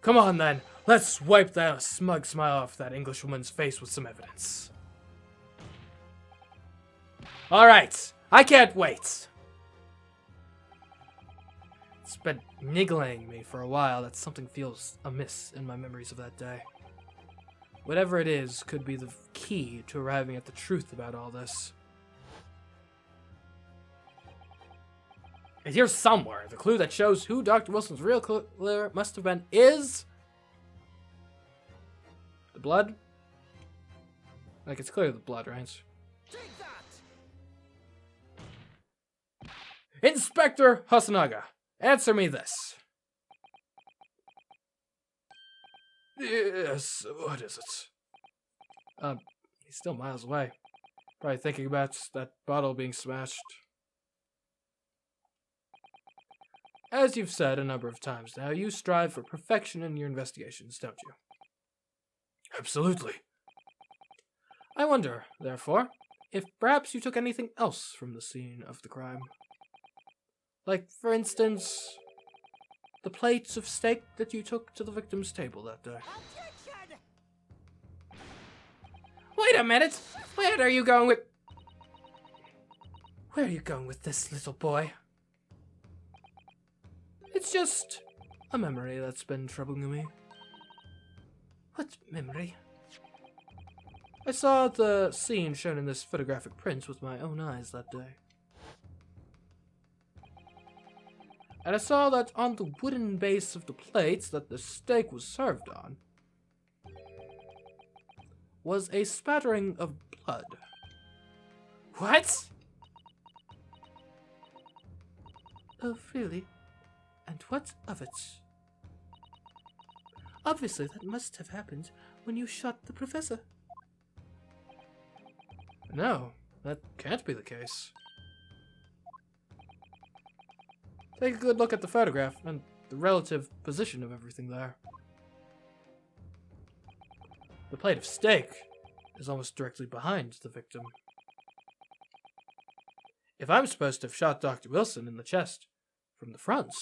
Come on, then. Let's wipe that smug smile off that Englishwoman's face with some evidence. Alright, I can't wait. It's been niggling me for a while that something feels amiss in my memories of that day. Whatever it is could be the key to arriving at the truth about all this. And here somewhere, the clue that shows who Dr. Wilson's real killer must have been is... the blood? Like, it's clearly the blood, right? Take that! Inspector Hasanaga, answer me this. Yes, what is it? He's still miles away. Probably thinking about that bottle being smashed. As you've said a number of times now, you strive for perfection in your investigations, don't you? Absolutely. I wonder, therefore, if perhaps you took anything else from the scene of the crime. Like, for instance, the plates of steak that you took to the victim's table that day. Attention! Wait a minute! Where are you going with... Where are you going with this, little boy? It's just a memory that's been troubling me. What memory? I saw the scene shown in this photographic print with my own eyes that day. And I saw that on the wooden base of the plates that the steak was served on was a spattering of blood. What? Oh, really? And what of it? Obviously, that must have happened when you shot the professor. No, that can't be the case. Take a good look at the photograph and the relative position of everything there. The plate of steak is almost directly behind the victim. If I'm supposed to have shot Dr. Wilson in the chest from the front,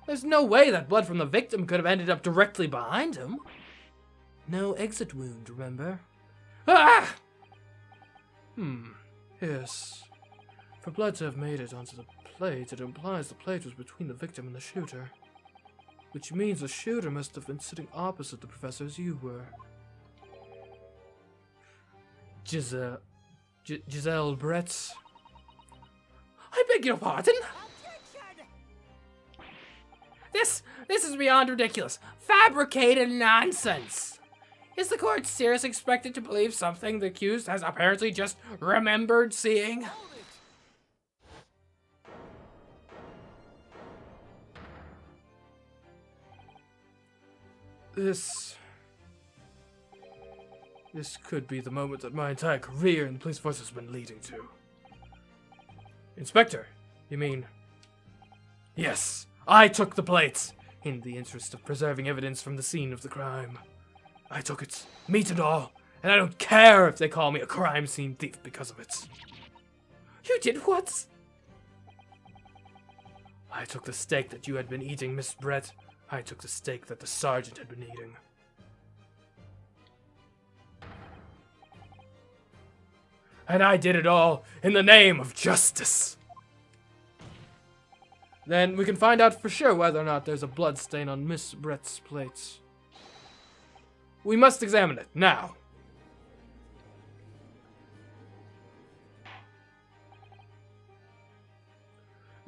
there's no way that blood from the victim could have ended up directly behind him. No exit wound, remember? Ah! Yes. For blood to have made it onto the plate, it implies the plate was between the victim and the shooter. Which means the shooter must have been sitting opposite the professor as you were. Giselle Brett. I beg your pardon? Attention! This is beyond ridiculous. Fabricated nonsense. Is the court seriously expected to believe something the accused has apparently just remembered seeing? Hold it! This could be the moment that my entire career in the police force has been leading to. Inspector, you mean? Yes, I took the plate, in the interest of preserving evidence from the scene of the crime. I took it, meat and all, and I don't care if they call me a crime scene thief because of it. You did what? I took the steak that you had been eating, Miss Brett. I took the steak that the sergeant had been eating. And I did it all in the name of justice. Then we can find out for sure whether or not there's a blood stain on Miss Brett's plate. We must examine it now.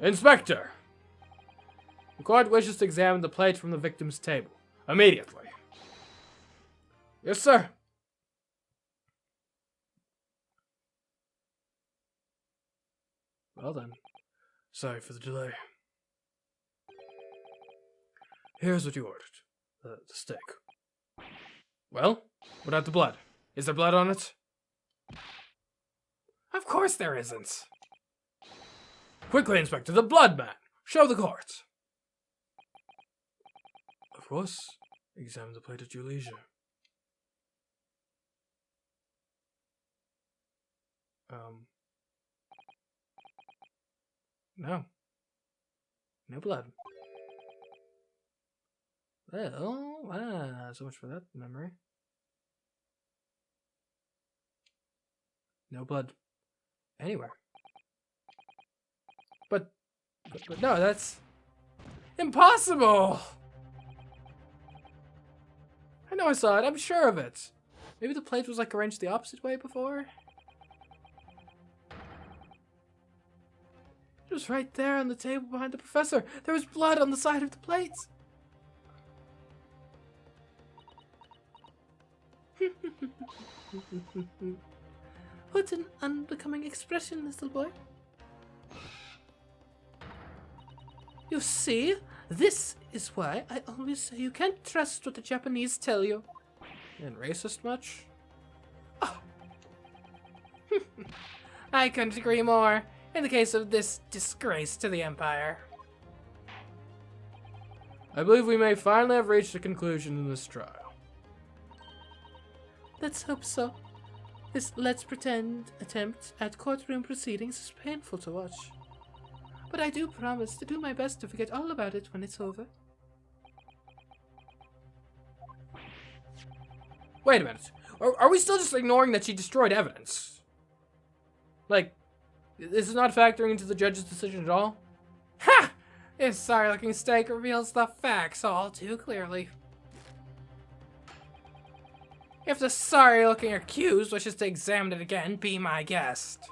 Inspector, the court wishes to examine the plate from the victim's table. Immediately. Yes, sir. Well then, sorry for the delay. Here's what you ordered. The steak. Well, what about the blood? Is there blood on it? Of course there isn't. Quickly, Inspector, the blood man! Show the court! Of course. Examine the plate at your leisure. No. No blood. Well, so much for that memory. No blood anywhere. But no, that's impossible! I know I saw it, I'm sure of it. Maybe the plate was like arranged the opposite way before? It was right there on the table behind the professor. There was blood on the side of the plate. What an unbecoming expression, little boy. You see, this is why I always say you can't trust what the Japanese tell you. And racist much? Oh. I couldn't agree more in the case of this disgrace to the Empire. I believe we may finally have reached a conclusion in this trial. Let's hope so. This let's pretend attempt at courtroom proceedings is painful to watch. But I do promise to do my best to forget all about it when it's over. Wait a minute. Are we still just ignoring that she destroyed evidence? Like, this is not factoring into the judge's decision at all? Ha! This sorry-looking steak reveals the facts all too clearly. If the sorry-looking accused wishes to examine it again, be my guest.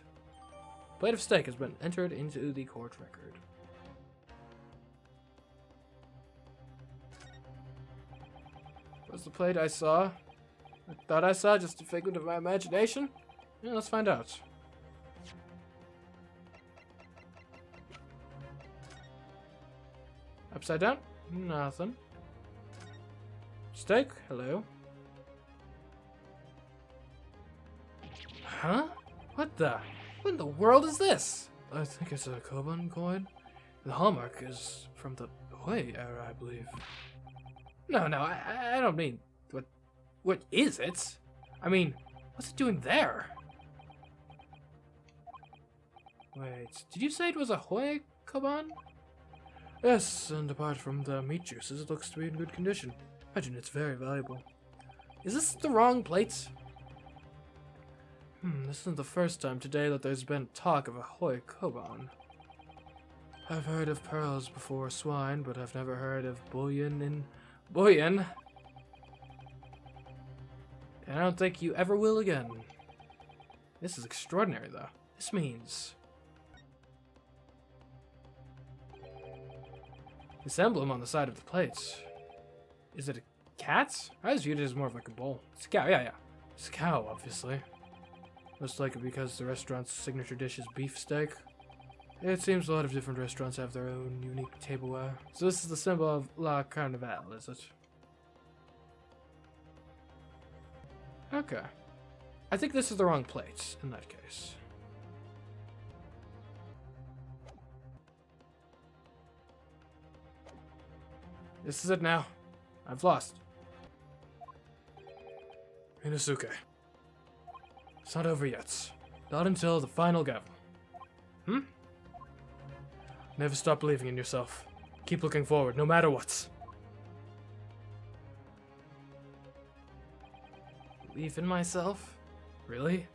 Plate of steak has been entered into the court record. Was the plate I saw? I thought I saw, just a figment of my imagination? Yeah, let's find out. Upside down? Nothing. Steak? Hello. Huh? What in the world is this? I think it's a Koban coin. The hallmark is from the Hui era, I believe. No, I don't mean... What is it? I mean, what's it doing there? Wait, did you say it was a Hui Koban? Yes, and apart from the meat juices, it looks to be in good condition. Imagine it's very valuable. Is this the wrong plate? This isn't the first time today that there's been talk of a Hui Koban. I've heard of pearls before swine, but I've never heard of bullion in bullion. And I don't think you ever will again. This is extraordinary, though. This means... this emblem on the side of the plate. Is it a cat? I always viewed it as more of like a bull. It's a cow, yeah. It's a cow, obviously. Most likely because the restaurant's signature dish is beef steak. It seems a lot of different restaurants have their own unique tableware. So this is the symbol of La Carnival, is it? Okay. I think this is the wrong plate, in that case. This is it now. I've lost. Inosuke. It's not over yet. Not until the final gavel. Never stop believing in yourself. Keep looking forward, no matter what. Believe in myself? Really?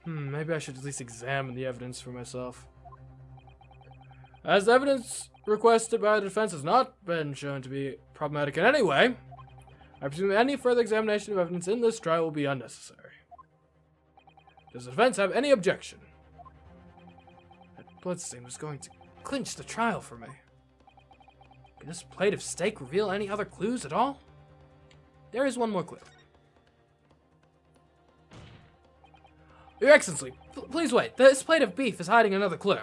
Maybe I should at least examine the evidence for myself. As the evidence requested by the defense has not been shown to be problematic in any way, I presume any further examination of evidence in this trial will be unnecessary. Does the defense have any objection? That bloodstain was going to clinch the trial for me. Can this plate of steak reveal any other clues at all? There is one more clue. Your Excellency, please wait. This plate of beef is hiding another clue.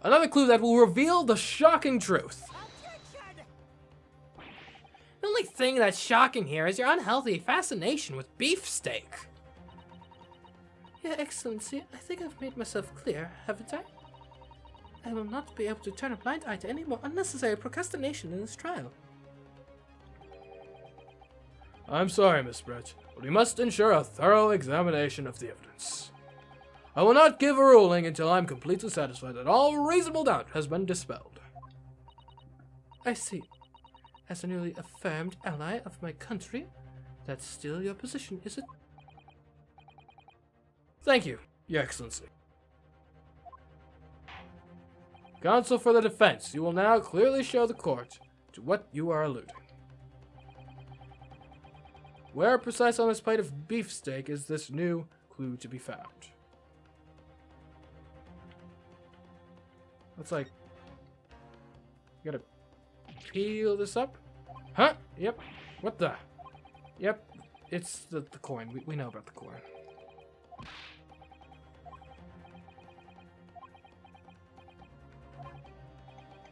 Another clue that will reveal the shocking truth. Attention! The only thing that's shocking here is your unhealthy fascination with beefsteak. Your Excellency, I think I've made myself clear, haven't I? I will not be able to turn a blind eye to any more unnecessary procrastination in this trial. I'm sorry, Miss Brett, but we must ensure a thorough examination of the evidence. I will not give a ruling until I'm completely satisfied that all reasonable doubt has been dispelled. I see. As a newly affirmed ally of my country, that's still your position, is it? Thank you, Your Excellency. Counsel for the defense, you will now clearly show the court to what you are alluding. Where precise on this plate of beefsteak is this new clue to be found? Looks like you gotta peel this up. Huh? Yep. What the? Yep. It's the coin. We know about the coin.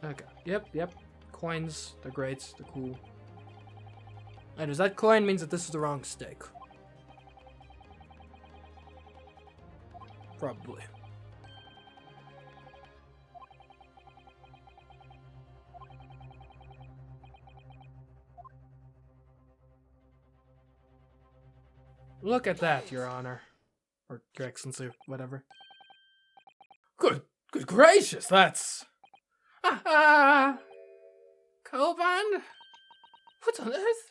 Okay. Yep. Coins. They're great. They're cool. And does that coin means that this is the wrong steak? Probably. Look at that, Your Honor. Or Your Excellency, whatever. Good gracious, that's... Ah! Koban? What on earth?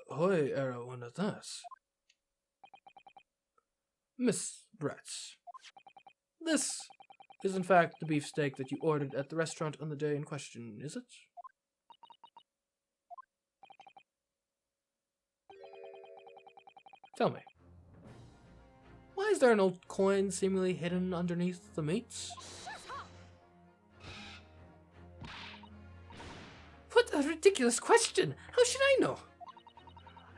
Hoy era one of this. Miss Bretz, this is in fact the beefsteak that you ordered at the restaurant on the day in question, is it? Tell me, why is there an old coin seemingly hidden underneath the meats? What a ridiculous question! How should I know?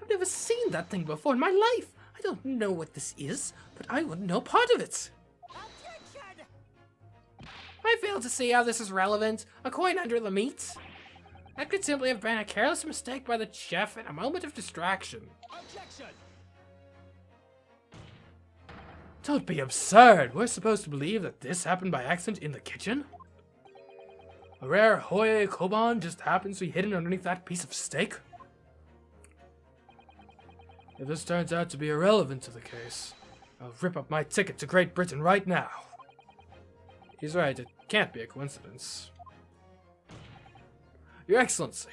I've never seen that thing before in my life. I don't know what this is, but I wouldn't know part of it. Objection! I fail to see how this is relevant. A coin under the meat? That could simply have been a careless mistake by the chef in a moment of distraction. Objection! Don't be absurd. We're supposed to believe that this happened by accident in the kitchen? A rare Hoye Koban just happens to be hidden underneath that piece of steak? If this turns out to be irrelevant to the case, I'll rip up my ticket to Great Britain right now. He's right, it can't be a coincidence. Your Excellency.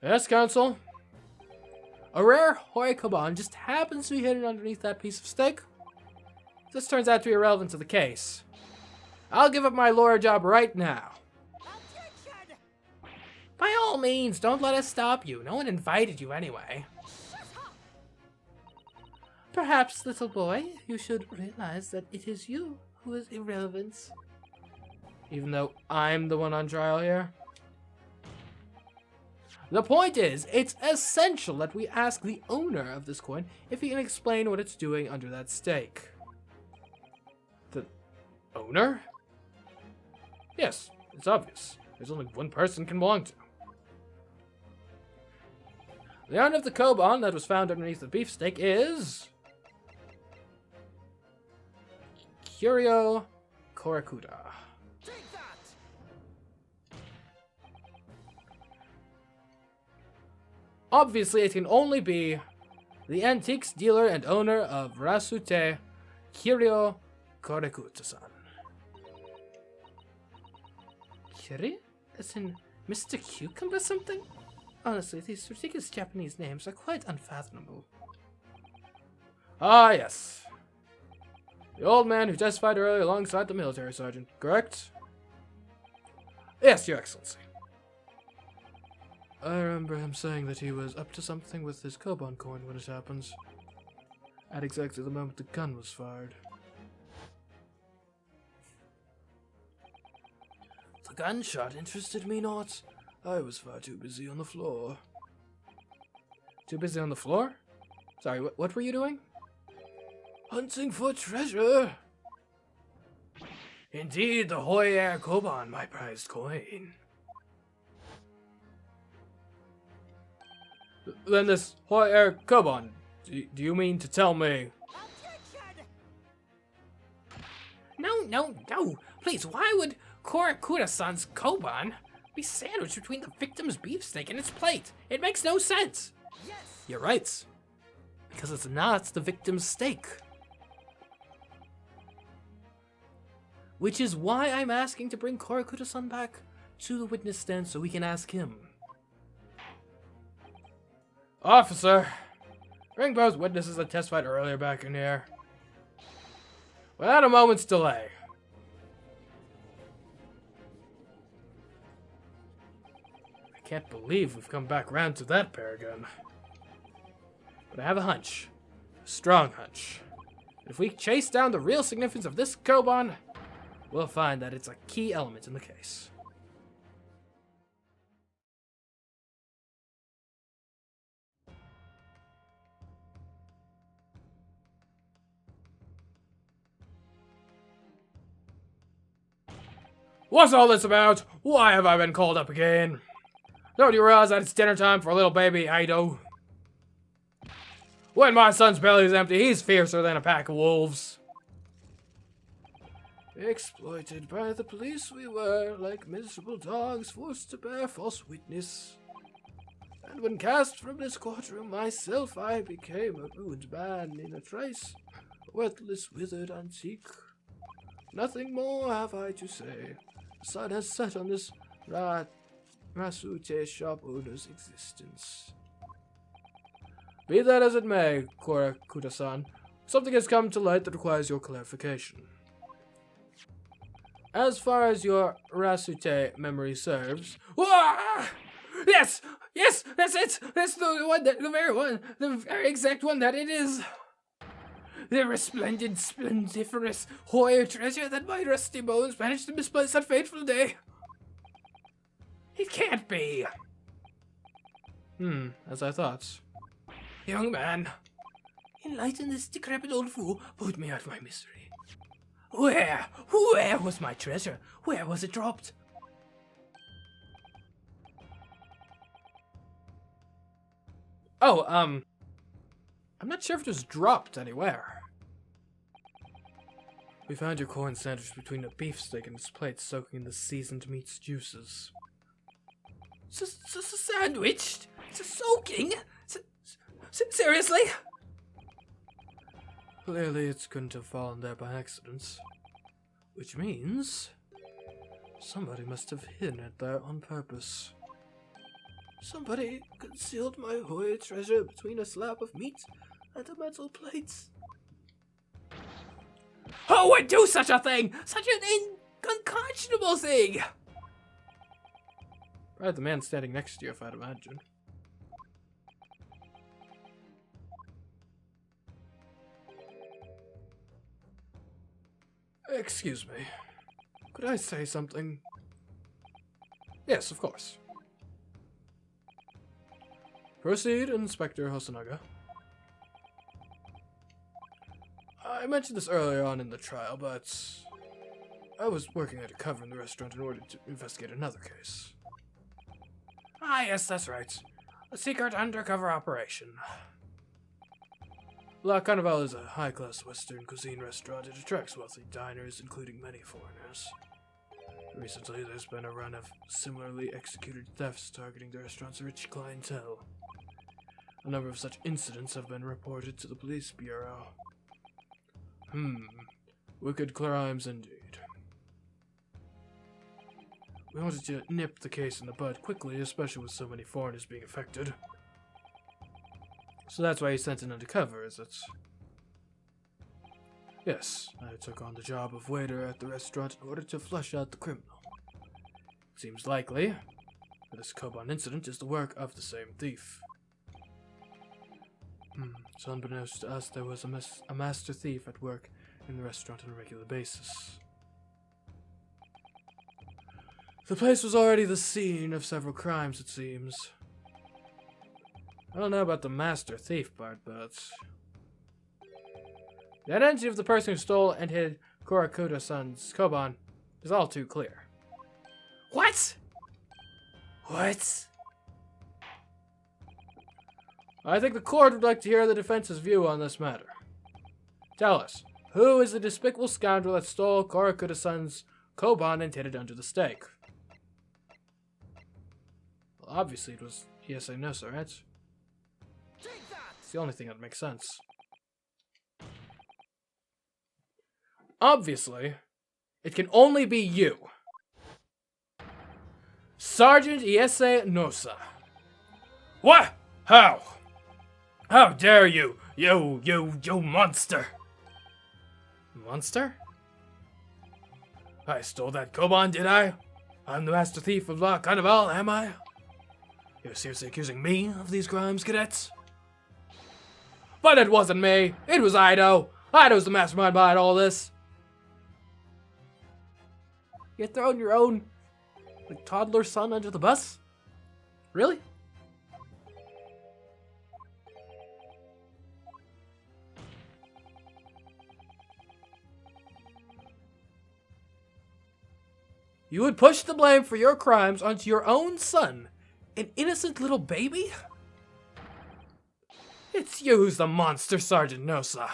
Yes, Counsel? A rare Hoye Koban just happens to be hidden underneath that piece of steak? If this turns out to be irrelevant to the case, I'll give up my lawyer job right now. Objection! By all means, don't let us stop you. No one invited you anyway. Perhaps, little boy, you should realize that it is you who is irrelevant. Even though I'm the one on trial here. The point is, it's essential that we ask the owner of this coin if he can explain what it's doing under that steak. The owner? Yes, it's obvious. There's only one person can belong to. The owner of the Koban that was found underneath the beefsteak is... Curio Korakuda. Take that! Obviously, it can only be the antiques dealer and owner of Rasute, Curio Korakuta-san. Kiri? As in Mr. Cucumber something? Honestly, these ridiculous Japanese names are quite unfathomable. Ah, yes. The old man who testified earlier alongside the military sergeant, correct? Yes, Your Excellency. I remember him saying that he was up to something with his Koban coin when it happens. At exactly the moment the gun was fired. The gunshot interested me not. I was far too busy on the floor. Too busy on the floor? Sorry, what were you doing? Hunting for treasure. Indeed, the Hoyer Koban, my prized coin. Then this Hoyer Koban, do you mean to tell me? Objection! No. Please, why would Korakura-san's Koban be sandwiched between the victim's beefsteak and its plate? It makes no sense. Yes! You're right. Because it's not the victim's steak. Which is why I'm asking to bring Korakuta-san back to the witness stand so we can ask him. Officer, bring both witnesses that testified earlier back in here. Without a moment's delay. I can't believe we've come back round to that pair again. But I have a hunch. A strong hunch. If we chase down the real significance of this Koban, we'll find that it's a key element in the case. What's all this about? Why have I been called up again? Don't you realize that it's dinner time for little baby Aido? When my son's belly is empty, he's fiercer than a pack of wolves. Exploited by the police we were, like miserable dogs forced to bear false witness. And when cast from this courtroom myself, I became a ruined man in a trice, a worthless, withered antique. Nothing more have I to say. The sun has set on this Rasute shop owner's existence. Be that as it may, Korakuta-san, something has come to light that requires your clarification. As far as your Rasute memory serves... Wah! Yes! Yes! That's it! That's the very exact one that it is! The resplendent, splendiferous Hoyer treasure that my rusty bones managed to misplace that fateful day. It can't be. As I thought. Young man, enlighten this decrepit old fool, put me out of my misery. Where was my treasure? Where was it dropped? Oh, I'm not sure if it was dropped anywhere. We found your corn sandwich between a beefsteak and its plate, soaking in the seasoned meat's juices. Sandwiched? Soaking? Seriously? Clearly it couldn't have fallen there by accident. Which means... somebody must have hidden it there on purpose. Somebody concealed my Hoya treasure between a slab of meat and a metal plate. Who would do such a thing? Such an unconscionable thing! Probably the man standing next to you, if I'd imagine. Excuse me. Could I say something? Yes, of course. Proceed, Inspector Hosonaga. I mentioned this earlier on in the trial, but I was working undercover in the restaurant in order to investigate another case. Ah, yes, that's right. A secret undercover operation. La Carnival is a high-class Western cuisine restaurant. It attracts wealthy diners, including many foreigners. Recently, there's been a run of similarly executed thefts targeting the restaurant's rich clientele. A number of such incidents have been reported to the police bureau. Wicked crimes indeed. We wanted to nip the case in the bud quickly, especially with so many foreigners being affected. So that's why you sent an undercover, is it? Yes, I took on the job of waiter at the restaurant in order to flush out the criminal. It seems likely that this Koban incident is the work of the same thief. So unbeknownst to us, there was a master thief at work in the restaurant on a regular basis. The place was already the scene of several crimes, it seems. I don't know about the master thief part, but... the identity of the person who stole and hid Korakuta-san's Koban is all too clear. What? What? I think the court would like to hear the defense's view on this matter. Tell us, who is the despicable scoundrel that stole Korakuta-san's Koban and hid it under the steak? Well, obviously it was Ieyasu, right? It's the only thing that makes sense. Obviously, It can only be you. Sergeant Ace Nosa. What? How? How dare you, you monster! Monster? I stole that Koban, did I? I'm the master thief of La Carnival, am I? You're seriously accusing me of these crimes, cadets? But it wasn't me. It was Ido. Ido's the mastermind behind all this. You're throwing your own toddler son under the bus? Really? You would push the blame for your crimes onto your own son, an innocent little baby? It's you who's the monster, Sergeant Nosa.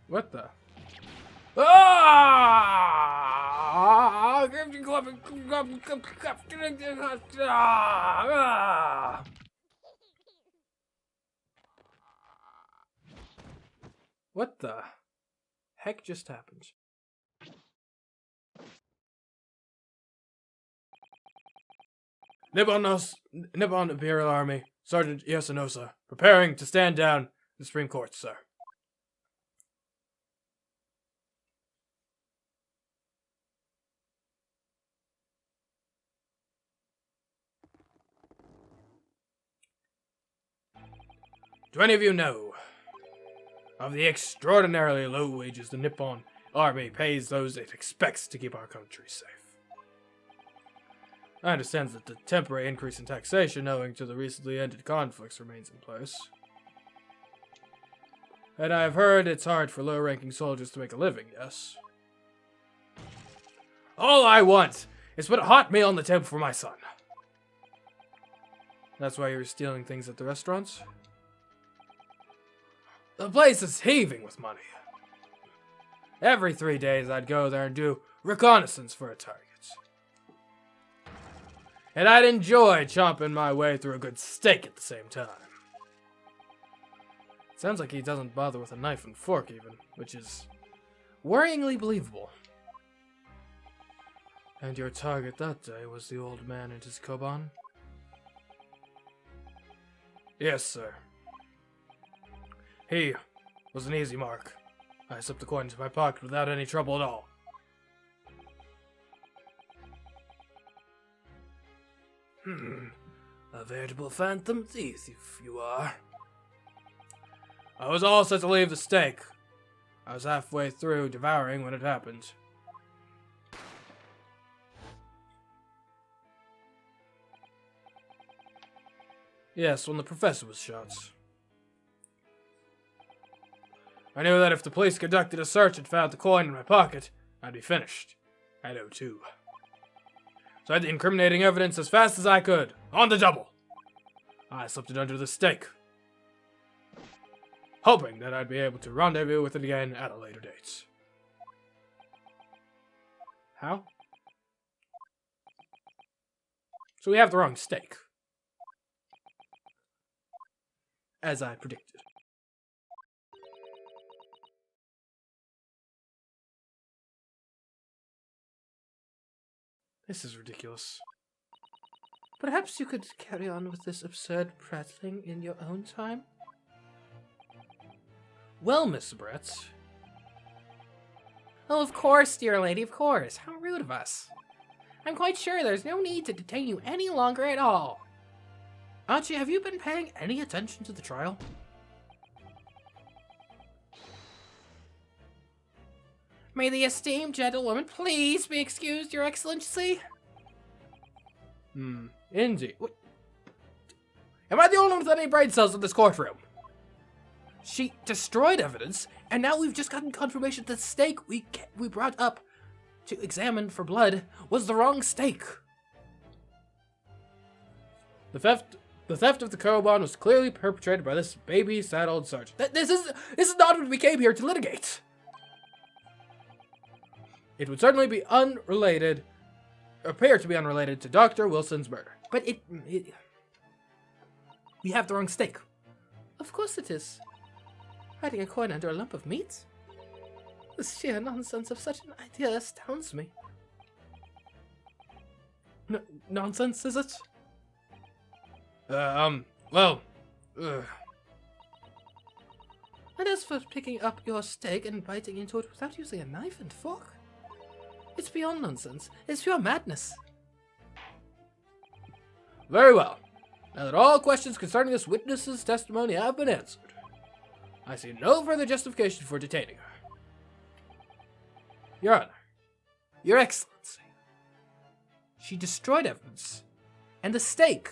What the? What the heck just happened? Nippon Imperial Army, Sergeant Yasunosa, preparing to stand down the Supreme Court, sir. Do any of you know of the extraordinarily low wages the Nippon Army pays those it expects to keep our country safe? I understand that the temporary increase in taxation owing to the recently ended conflicts remains in place. And I have heard it's hard for low-ranking soldiers to make a living, yes? All I want is put a hot meal on the table for my son. That's why you're stealing things at the restaurants? The place is heaving with money. Every 3 days I'd go there and do reconnaissance for a target. And I'd enjoy chomping my way through a good steak at the same time. Sounds like he doesn't bother with a knife and fork even, which is worryingly believable. And your target that day was the old man and his Koban? Yes, sir. He was an easy mark. I slipped the coin into my pocket without any trouble at all. A veritable phantom thief you are. I was all set to leave the steak. I was halfway through devouring when it happened. Yes, when the professor was shot. I knew that if the police conducted a search and found the coin in my pocket, I'd be finished. I know too. So I had the incriminating evidence as fast as I could, on the double. I slipped it under the steak, hoping that I'd be able to rendezvous with it again at a later date. How? So we have the wrong steak. As I predicted. This is ridiculous. Perhaps you could carry on with this absurd prattling in your own time? Well, Miss Brett. Oh, of course, dear lady, of course. How rude of us. I'm quite sure there's no need to detain you any longer at all. Archie, have you been paying any attention to the trial? May the esteemed gentlewoman please be excused, Your Excellency? Indeed. What? Am I the only one with any brain cells in this courtroom? She destroyed evidence, and now we've just gotten confirmation that the steak we brought up to examine for blood was the wrong steak. The theft of the Koban was clearly perpetrated by this baby-saddled sergeant. This is not what we came here to litigate. It would certainly be appear to be unrelated to Dr. Wilson's murder. But we have the wrong stake. Of course it is. Hiding a coin under a lump of meat? The sheer nonsense of such an idea astounds me. Nonsense, is it? Well... And as for picking up your steak and biting into it without using a knife and fork? It's beyond nonsense. It's pure madness. Very well. Now that all questions concerning this witness's testimony have been answered, I see no further justification for detaining her. Your Honor, Your Excellency, she destroyed evidence, and the stake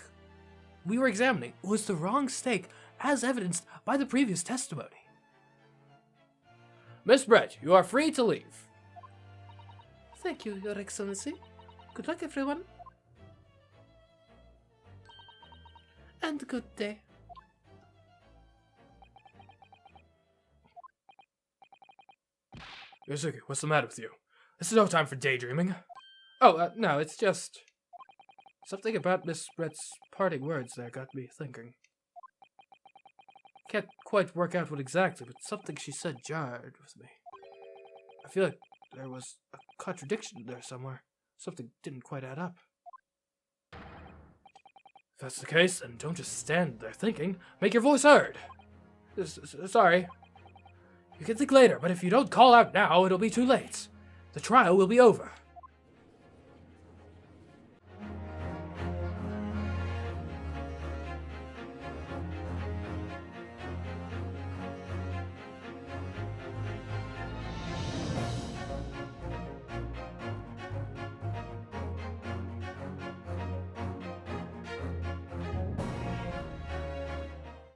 we were examining was the wrong stake, as evidenced by the previous testimony. Miss Brett, you are free to leave. Thank you, Your Excellency. Good luck, everyone. And good day. Yosuke, what's the matter with you? This is no time for daydreaming. Oh, no, it's just... something about Miss Brett's parting words there got me thinking. Can't quite work out what exactly, but something she said jarred with me. I feel like there was a contradiction there somewhere. Something didn't quite add up. If that's the case, then don't just stand there thinking. Make your voice heard. Sorry. You can think later, but if you don't call out now, it'll be too late. The trial will be over.